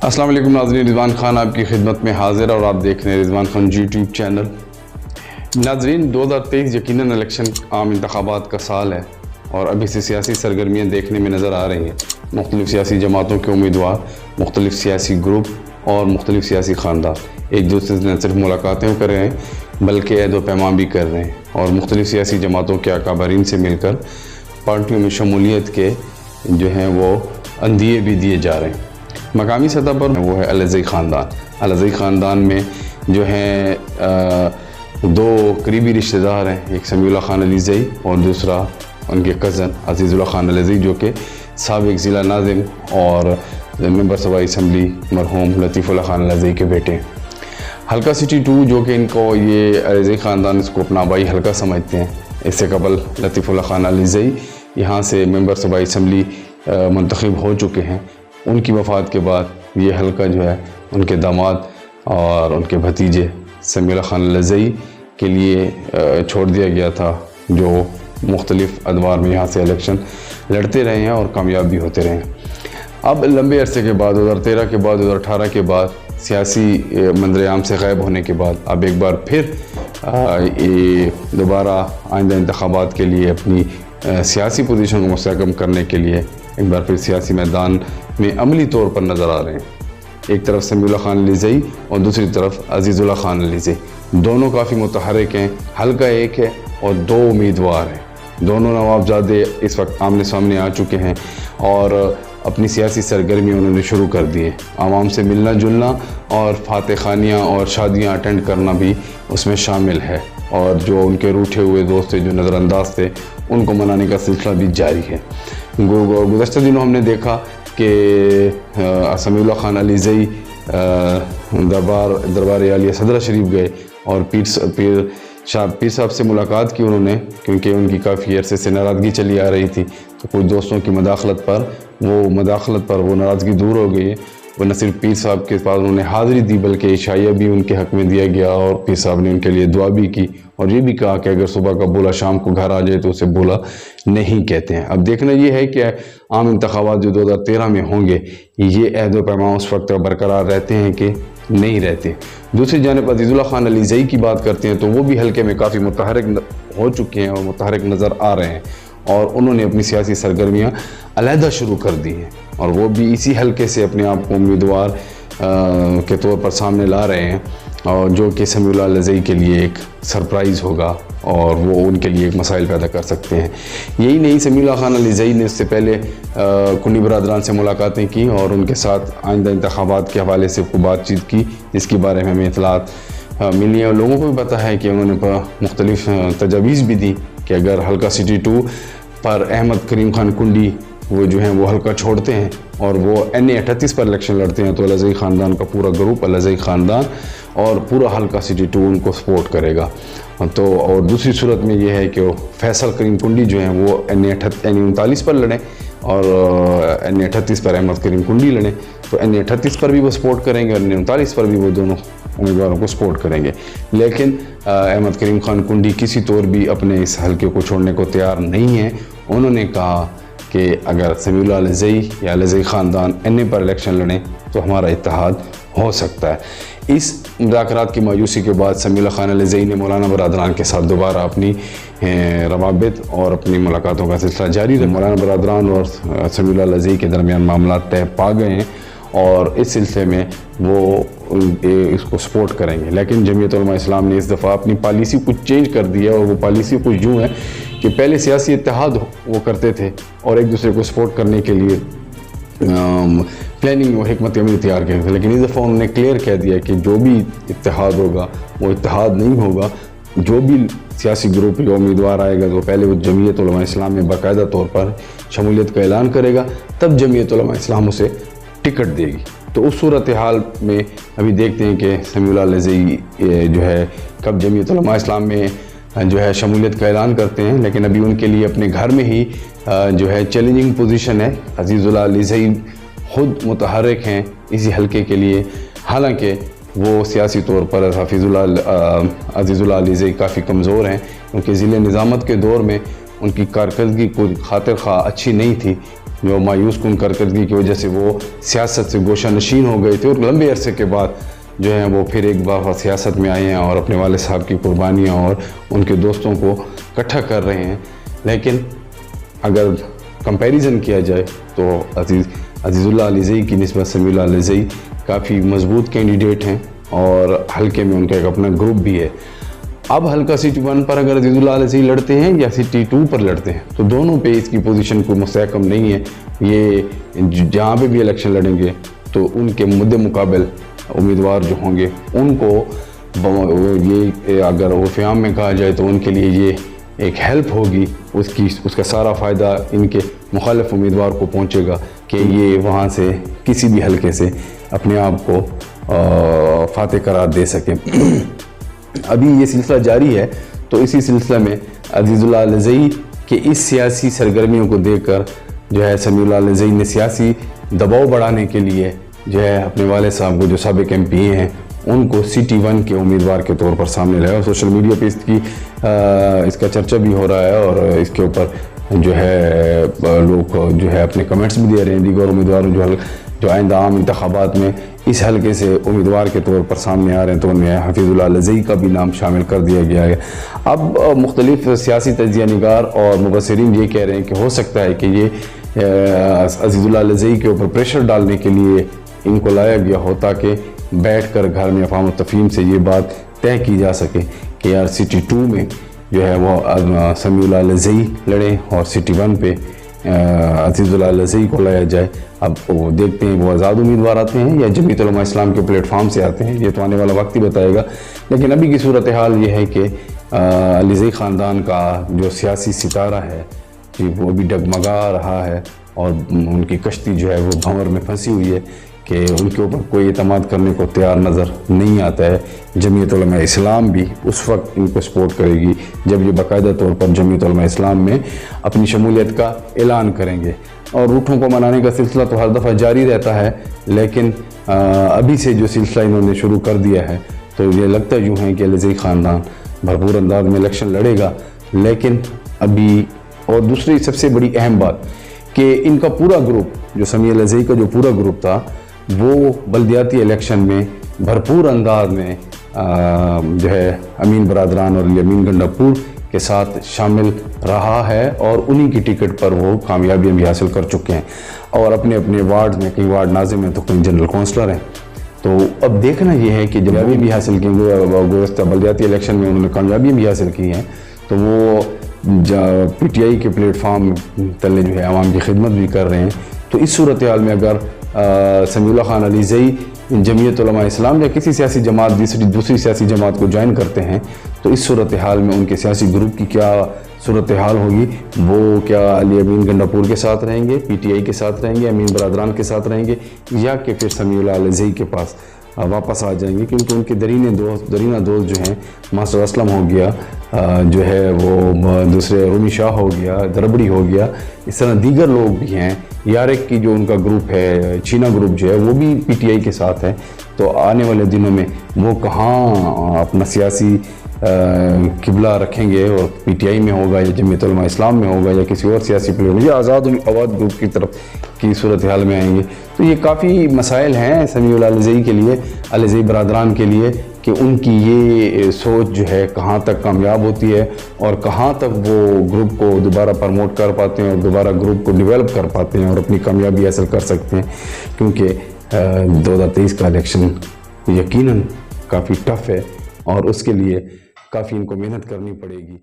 السلام علیکم ناظرین، رضوان خان آپ کی خدمت میں حاضر اور آپ دیکھ رہے ہیں رضوان خان یوٹیوب چینل۔ ناظرین، 2023 یقیناً الیکشن عام انتخابات کا سال ہے اور ابھی سے سیاسی سرگرمیاں دیکھنے میں نظر آ رہی ہیں۔ مختلف سیاسی جماعتوں کے امیدوار، مختلف سیاسی گروپ اور مختلف سیاسی خاندان ایک دوسرے سے نہ صرف ملاقاتیں کر رہے ہیں بلکہ عہد و پیمان بھی کر رہے ہیں اور مختلف سیاسی جماعتوں کے اکابرین سے مل کر پارٹیوں میں شمولیت کے جو ہیں وہ عندیے بھی دیے جا رہے ہیں۔ مقامی سطح پر وہ ہے الرضئی خاندان۔ الرضئی خاندان میں جو ہیں دو قریبی رشتہ دار ہیں، ایک سمیع اللہ خان الرضئی اور دوسرا ان کے کزن عزیز اللہ خان الرضئی، جو کہ سابق ضلع ناظم اور ممبر صوبائی اسمبلی مرحوم لطیف اللہ خان الرضئی کے بیٹے ہیں۔ حلقہ سٹی 2 جو کہ ان کو یہ الرضئی خاندان اس کو اپنا آبائی حلقہ سمجھتے ہیں۔ اس سے قبل لطیف اللہ خان الرضئی یہاں سے ممبر صوبائی اسمبلی منتخب ہو چکے ہیں۔ ان کی وفات کے بعد یہ حلقہ جو ہے ان کے داماد اور ان کے بھتیجے سمیع اللہ خان الرضئی کے لیے چھوڑ دیا گیا تھا، جو مختلف ادوار میں یہاں سے الیکشن لڑتے رہے ہیں اور کامیاب بھی ہوتے رہے ہیں۔ اب لمبے عرصے کے بعد 2013 کے بعد 2018 کے بعد سیاسی منظر عام سے غائب ہونے کے بعد اب ایک بار پھر دوبارہ آئندہ انتخابات کے لیے اپنی سیاسی پوزیشن کو مستحکم کرنے کے لیے ایک بار پھر سیاسی میدان میں عملی طور پر نظر آ رہے ہیں۔ ایک طرف سمیع اللہ خان الرضئی اور دوسری طرف عزیز اللہ خان الرضئی، دونوں کافی متحرک ہیں۔ حلقہ ایک ہے اور دو امیدوار ہیں۔ دونوں نوابزادے اس وقت آمنے سامنے آ چکے ہیں اور اپنی سیاسی سرگرمی انہوں نے شروع کر دی ہے۔ عوام سے ملنا جلنا اور فاتح خانیاں اور شادیاں اٹینڈ کرنا بھی اس میں شامل ہے، اور جو ان کے روٹھے ہوئے دوست تھے، جو نظر انداز تھے، ان کو منانے کا سلسلہ بھی جاری ہے۔ گزشتہ دنوں ہم نے دیکھا کہ سمیع اللہ خان الرضئی دربار عالیہ صدرہ شریف گئے اور پیر صاحب سے ملاقات کی انہوں نے، کیونکہ ان کی کافی عرصے سے ناراضگی چلی آ رہی تھی، تو کچھ دوستوں کی مداخلت پر وہ ناراضگی دور ہو گئی ہے۔ وہ نہ صرف پیر صاحب کے پاس انہوں نے حاضری دی بلکہ عشائیہ بھی ان کے حق میں دیا گیا اور پیر صاحب نے ان کے لیے دعا بھی کی اور یہ بھی کہا کہ اگر صبح کا بولا شام کو گھر آ جائے تو اسے بولا نہیں کہتے ہیں۔ اب دیکھنا یہ ہے کہ عام انتخابات جو 2013 میں ہوں گے، یہ عہد و پیمان اس وقت برقرار رہتے ہیں کہ نہیں رہتے۔ دوسری جانب عزیز اللہ خان الرضئی کی بات کرتے ہیں تو وہ بھی حلقے میں کافی متحرک ہو چکے ہیں اور متحرک نظر آ رہے ہیں، اور انہوں نے اپنی سیاسی سرگرمیاں علیحدہ شروع کر دی ہیں اور وہ بھی اسی حلقے سے اپنے آپ کو امیدوار کے طور پر سامنے لا رہے ہیں، اور جو کہ سمیع اللہ الرضئی کے لیے ایک سرپرائز ہوگا اور وہ ان کے لیے ایک مسائل پیدا کر سکتے ہیں۔ یہی نہیں، سمیع اللہ خان الرضئی نے اس سے پہلے کنی برادران سے ملاقاتیں کی اور ان کے ساتھ آئندہ انتخابات کے حوالے سے بات چیت کی، جس کے بارے میں ہمیں اطلاعات ملی ہیں اور لوگوں کو بھی پتہ ہے کہ انہوں نے مختلف تجاویز بھی دی کہ اگر حلقہ سٹی 2 پر احمد کریم خان کنڈی وہ جو ہیں وہ حلقہ چھوڑتے ہیں اور وہ NA 38 پر الیکشن لڑتے ہیں تو الرضئی خاندان کا پورا گروپ، الرضئی خاندان اور پورا حلقہ سٹی 2 ان کو سپورٹ کرے گا۔ تو اور دوسری صورت میں یہ ہے کہ فیصل کریم کنڈی جو ہیں وہ NA 39 پر لڑیں اور NA 38 پر احمد کریم کنڈی لڑیں، تو NA 38 پر بھی وہ سپورٹ کریں گے اور NA 39 پر بھی وہ دونوں امیدواروں کو سپورٹ کریں گے۔ لیکن احمد کریم خان کنڈی کسی طور بھی اپنے اس حلقے کو چھوڑنے کو تیار نہیں ہیں۔ انہوں نے کہا کہ اگر سمیع اللہ الرضئی یا الرضئی خاندان NA پر الیکشن لڑیں تو ہمارا اتحاد ہو سکتا ہے۔ اس مذاکرات کی مایوسی کے بعد سمیع اللہ خان الرضئی نے مولانا برادران کے ساتھ دوبارہ اپنی روابط اور اپنی ملاقاتوں کا سلسلہ جاری رکھا۔ مولانا برادران اور سمیع اللہ الرضئی کے درمیان معاملات طے پا گئے ہیں اور اس سلسلے میں وہ اس کو سپورٹ کریں گے، لیکن جمعیت علماء اسلام نے اس دفعہ اپنی پالیسی کچھ چینج کر دی ہے، اور وہ پالیسی کچھ یوں ہے کہ پہلے سیاسی اتحاد وہ کرتے تھے اور ایک دوسرے کو سپورٹ کرنے کے لیے پلاننگ اور حکمت عملی تیار کرتے تھے، لیکن اس دفعہ انہوں نے کلیئر کہہ دیا کہ جو بھی اتحاد ہوگا وہ اتحاد نہیں ہوگا۔ جو بھی سیاسی گروپ جو امیدوار آئے گا تو پہلے وہ جمعیت علماء اسلام میں باقاعدہ طور پر شمولیت کا اعلان کرے گا، تب جمعیت علماء اسلام اسے ٹکٹ دے گی۔ تو اس صورتحال میں ابھی دیکھتے ہیں کہ سمیع اللہ الرضئی جو ہے کب جمعیت علماء اسلام میں جو ہے شمولیت کا اعلان کرتے ہیں، لیکن ابھی ان کے لیے اپنے گھر میں ہی جو ہے چیلنجنگ پوزیشن ہے۔ عزیز اللہ الرضئی خود متحرک ہیں اسی حلقے کے لیے، حالانکہ وہ سیاسی طور پر عزیز اللہ الرضئی کافی کمزور ہیں، کیونکہ ضلع نظامت کے دور میں ان کی کارکردگی کوئی خاطر خواہ اچھی نہیں تھی، جو مایوس کن کارکردگی کی وجہ سے وہ سیاست سے گوشہ نشین ہو گئے تھے اور لمبے عرصے کے بعد جو ہیں وہ پھر ایک بار سیاست میں آئے ہیں اور اپنے والد صاحب کی قربانیاں اور ان کے دوستوں کو اکٹھا کر رہے ہیں. لیکن اگر کمپیریزن کیا جائے تو عزیز اللہ علیزئی کی نسبت سمیع اللہ علیزئی کافی مضبوط کینڈیڈیٹ ہیں اور حلقے میں ان کا ایک اپنا گروپ بھی ہے. اب حلقہ سٹی 1 پر اگر عزیز اللہ علیزئی لڑتے ہیں یا سٹی 2 پر لڑتے ہیں تو دونوں پہ اس کی پوزیشن کوئی مستحکم نہیں ہے. یہ جہاں پہ بھی الیکشن لڑیں گے تو ان کے مد مقابل امیدوار جو ہوں گے ان کو یہ اگر عرف عام میں کہا جائے تو ان کے لیے یہ ایک ہیلپ ہوگی, اس کا سارا فائدہ ان کے مخالف امیدوار کو پہنچے گا کہ یہ وہاں سے کسی بھی حلقے سے اپنے آپ کو فاتح قرار دے سکیں. ابھی یہ سلسلہ جاری ہے تو اسی سلسلہ میں عزیز اللہ علیزئی کے اس سیاسی سرگرمیوں کو دیکھ کر جو ہے سمیع اللہ علیزئی نے سیاسی دباؤ بڑھانے کے لیے جو ہے اپنے والد صاحب کو جو سابق ایم پی اے ہیں ان کو سٹی 1 کے امیدوار کے طور پر سامنے لایا اور سوشل میڈیا پہ اس کا چرچا بھی ہو رہا ہے اور اس کے اوپر جو ہے لوگ جو ہے اپنے کمنٹس بھی دے رہے ہیں. دیگر امیدواروں جو آئندہ عام انتخابات میں اس حلقے سے امیدوار کے طور پر سامنے آ رہے ہیں تو ان میں حفیظ اللہ علیزئی کا بھی نام شامل کر دیا گیا ہے. اب مختلف سیاسی تجزیہ نگار اور مبصرین یہ کہہ رہے ہیں کہ ہو سکتا ہے کہ یہ عزیز اللہ علیزئی کے اوپر پریشر ڈالنے کے لیے ان کو لایا گیا ہو تاکہ بیٹھ کر گھر میں افہام و تفہیم سے یہ بات طے کی جا سکے کہ یار سٹی 2 میں جو ہے وہ سمیع اللہ علیزئی لڑیں اور سٹی 1 پہ عزیز اللہ علیزئی کو لایا جائے. اب وہ دیکھتے ہیں وہ آزاد امیدوار آتے ہیں یا جمعیت علماء اسلام کے پلیٹ فارم سے آتے ہیں, یہ تو آنے والا وقت ہی بتائے گا. لیکن ابھی کی صورتحال یہ ہے کہ علیزئی خاندان کا جو سیاسی ستارہ ہے وہ بھی ڈگمگا رہا ہے اور ان کی کشتی جو ہے وہ بھنور میں پھنسی ہوئی ہے کہ ان کے اوپر کوئی اعتماد کرنے کو تیار نظر نہیں آتا ہے. جمعیت علماء اسلام بھی اس وقت ان کو سپورٹ کرے گی جب یہ باقاعدہ طور پر جمعیت علماء اسلام میں اپنی شمولیت کا اعلان کریں گے. اور روٹھوں کو منانے کا سلسلہ تو ہر دفعہ جاری رہتا ہے لیکن ابھی سے جو سلسلہ انہوں نے شروع کر دیا ہے تو یہ لگتا یوں ہے کہ علیزئی خاندان بھرپور انداز میں الیکشن لڑے گا. لیکن ابھی اور دوسری سب سے بڑی اہم بات کہ ان کا پورا گروپ جو سمیع علیزئی کا جو پورا گروپ تھا وہ بلدیاتی الیکشن میں بھرپور انداز میں جو ہے امین برادران اور امین گنڈاپور کے ساتھ شامل رہا ہے اور انہی کی ٹکٹ پر وہ کامیابیاں بھی حاصل کر چکے ہیں اور اپنے اپنے وارڈ میں کئی وارڈ ناظم ہیں تو کئی جنرل کونسلر ہیں. تو اب دیکھنا یہ ہے کہ کامیابی بھی حاصل کی گزشتہ بلدیاتی الیکشن میں انہوں نے کامیابیاں بھی حاصل کی ہیں تو وہ پی ٹی آئی کے پلیٹ فارم تلے جو ہے عوام کی خدمت بھی کر رہے ہیں. تو اس صورتحال میں اگر سمیع اللہ خان علیزئی جمعیت علماء اسلام یا کسی سیاسی جماعت دوسری سیاسی جماعت کو جوائن کرتے ہیں تو اس صورتحال میں ان کے سیاسی گروپ کی کیا صورتحال ہوگی. وہ کیا علی امین گنڈاپور کے ساتھ رہیں گے, پی ٹی آئی کے ساتھ رہیں گے, امین برادران کے ساتھ رہیں گے یا کہ پھر سمیع اللہ علیزئی کے پاس واپس آ جائیں گے کیونکہ ان کے درینہ دوست جو ہیں ماسٹر اسلم ہو گیا, جو ہے وہ دوسرے رومی شاہ ہو گیا, دربڑی ہو گیا, اس طرح دیگر لوگ بھی ہیں. یارک کی جو ان کا گروپ ہے چینا گروپ جو ہے وہ بھی پی ٹی آئی کے ساتھ ہے. تو آنے والے دنوں میں وہ کہاں اپنا سیاسی قبلہ رکھیں گے اور پی ٹی آئی میں ہوگا یا جمعیت علماء اسلام میں ہوگا یا کسی اور سیاسی پلیٹ میں یا آزاد آباد گروپ کی طرف کی صورتحال میں آئیں گے. تو یہ کافی مسائل ہیں سمیع اللہ علیزئی کے لیے, علیزئی برادران کے لیے کہ ان کی یہ سوچ جو ہے کہاں تک کامیاب ہوتی ہے اور کہاں تک وہ گروپ کو دوبارہ پروموٹ کر پاتے ہیں اور دوبارہ گروپ کو ڈیولپ کر پاتے ہیں اور اپنی کامیابی حاصل کر سکتے ہیں. کیونکہ 2023 کا الیکشن یقیناً کافی ٹف ہے اور اس کے لیے کافی ان کو محنت کرنی پڑے گی.